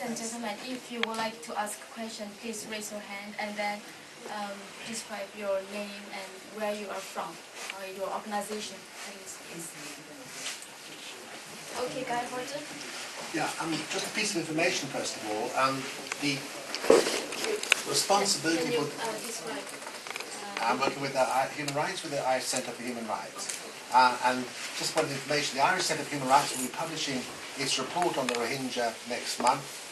And gentlemen, if you would like to ask a question, please raise your hand and then describe your name and where you are from, or your organization, please. Okay, Gaffar. Yeah, just a piece of information first of all. The responsibility for... describe? I'm working with the Human Rights with the Irish Centre for Human Rights. And just one information, the Irish Centre for Human Rights will be publishing its report on the Rohingya next month,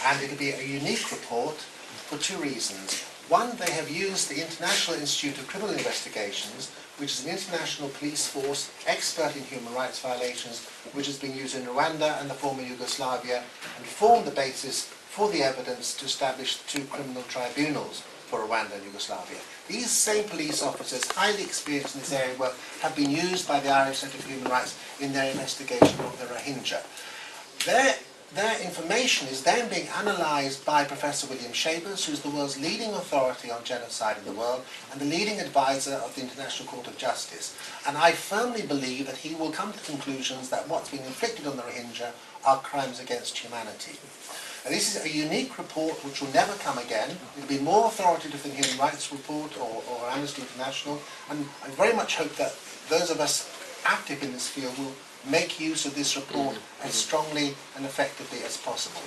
and it'll be a unique report for two reasons. One, they have used the International Institute of Criminal Investigations, which is an international police force expert in human rights violations, which has been used in Rwanda and the former Yugoslavia, and formed the basis for the evidence to establish two criminal tribunals for Rwanda and Yugoslavia. These same police officers, highly experienced in this area of work, have been used by the Irish Centre for Human Rights in their investigation of the Rohingya. Their information is then being analysed by Professor William Schabers, who is the world's leading authority on genocide in the world and the leading advisor of the International Court of Justice. And I firmly believe that he will come to conclusions that what's been inflicted on the Rohingya are crimes against humanity. And this is a unique report which will never come again. It will be more authoritative than Human Rights Report or Amnesty International, and I very much hope that those of us active in this field will make use of this report as strongly and effectively as possible.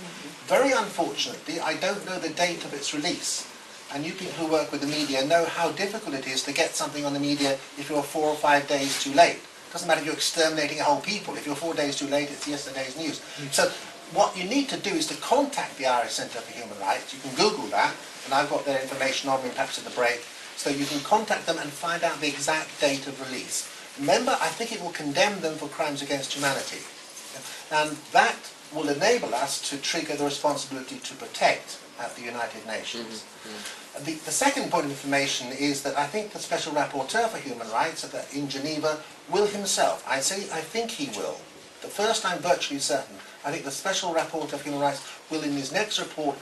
Very unfortunately, I don't know the date of its release, and you people who work with the media know how difficult it is to get something on the media if you're 4 or 5 days too late. It doesn't matter if you're exterminating a whole people. If you're 4 days too late, it's yesterday's news. So what you need to do is to contact the Irish Centre for Human Rights. You can Google that, and I've got their information on me perhaps at the break, so you can contact them and find out the exact date of release. Remember, I think it will condemn them for crimes against humanity. And that will enable us to trigger the responsibility to protect at the United Nations. The second point of information is that I think the Special Rapporteur for Human Rights in Geneva will himself, I think he will, the first I'm virtually certain, I think the Special Rapporteur for Human Rights will in his next report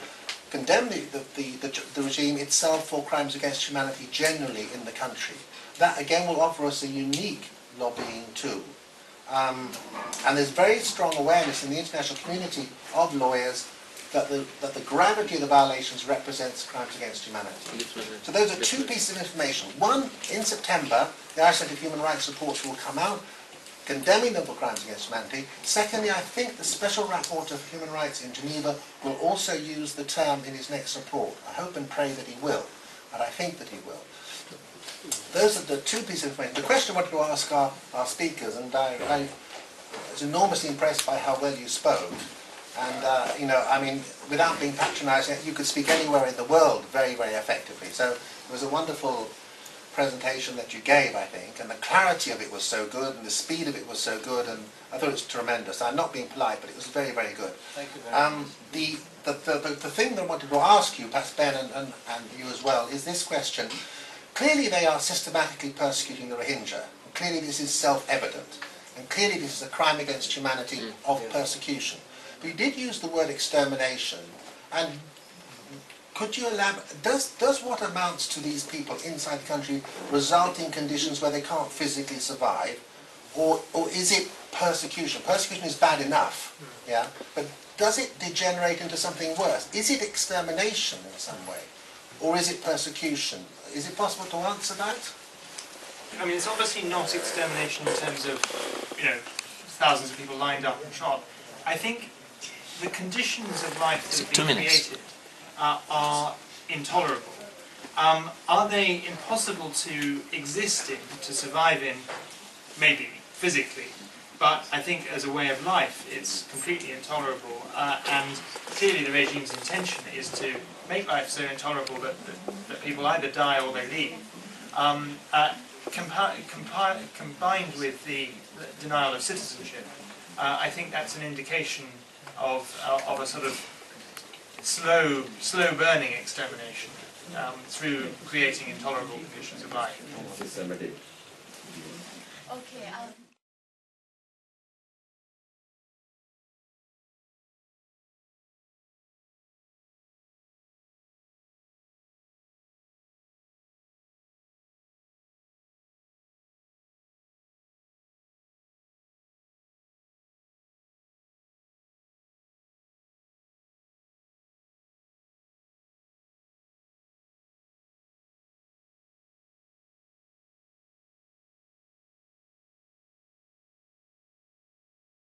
condemn the regime itself for crimes against humanity generally in the country. That again will offer us a unique lobbying tool. And there's very strong awareness in the international community of lawyers that the gravity of the violations represents crimes against humanity. So those are two pieces of information. One, in September, the Irish Centre for Human Rights reports will come out condemning them for crimes against humanity. Secondly, I think the Special Rapporteur for Human Rights in Geneva will also use the term in his next report. I hope and pray that he will, and I think that he will. Those are the two pieces of information. The question I wanted to ask our speakers, and I was enormously impressed by how well you spoke. And, you know, I mean, without being patronising, you could speak anywhere in the world very, very effectively. So it was a wonderful presentation that you gave, I think, and the clarity of it was so good, and the speed of it was so good, and I thought it was tremendous. I'm not being polite, but it was very, very good. Thank you very much. The thing that I wanted to ask you, perhaps Ben and you as well, is this question. Clearly they are systematically persecuting the Rohingya. Clearly this is self-evident. And clearly this is a crime against humanity of persecution. But you did use the word extermination. And could you elaborate, does what amounts to these people inside the country result in conditions where they can't physically survive? Or is it persecution? Persecution is bad enough, yeah? But does it degenerate into something worse? Is it extermination in some way? Or is it persecution? Is it possible to answer that? I mean, it's obviously not extermination in terms of, you know, thousands of people lined up and shot. I think the conditions of life that have been created are intolerable. Are they impossible to exist in, to survive in? Maybe, physically. But I think as a way of life, it's completely intolerable. And clearly the regime's intention is to make life so intolerable that people either die or they leave. Combined with the denial of citizenship, I think that's an indication of a sort of slow burning extermination through creating intolerable conditions of life. Okay.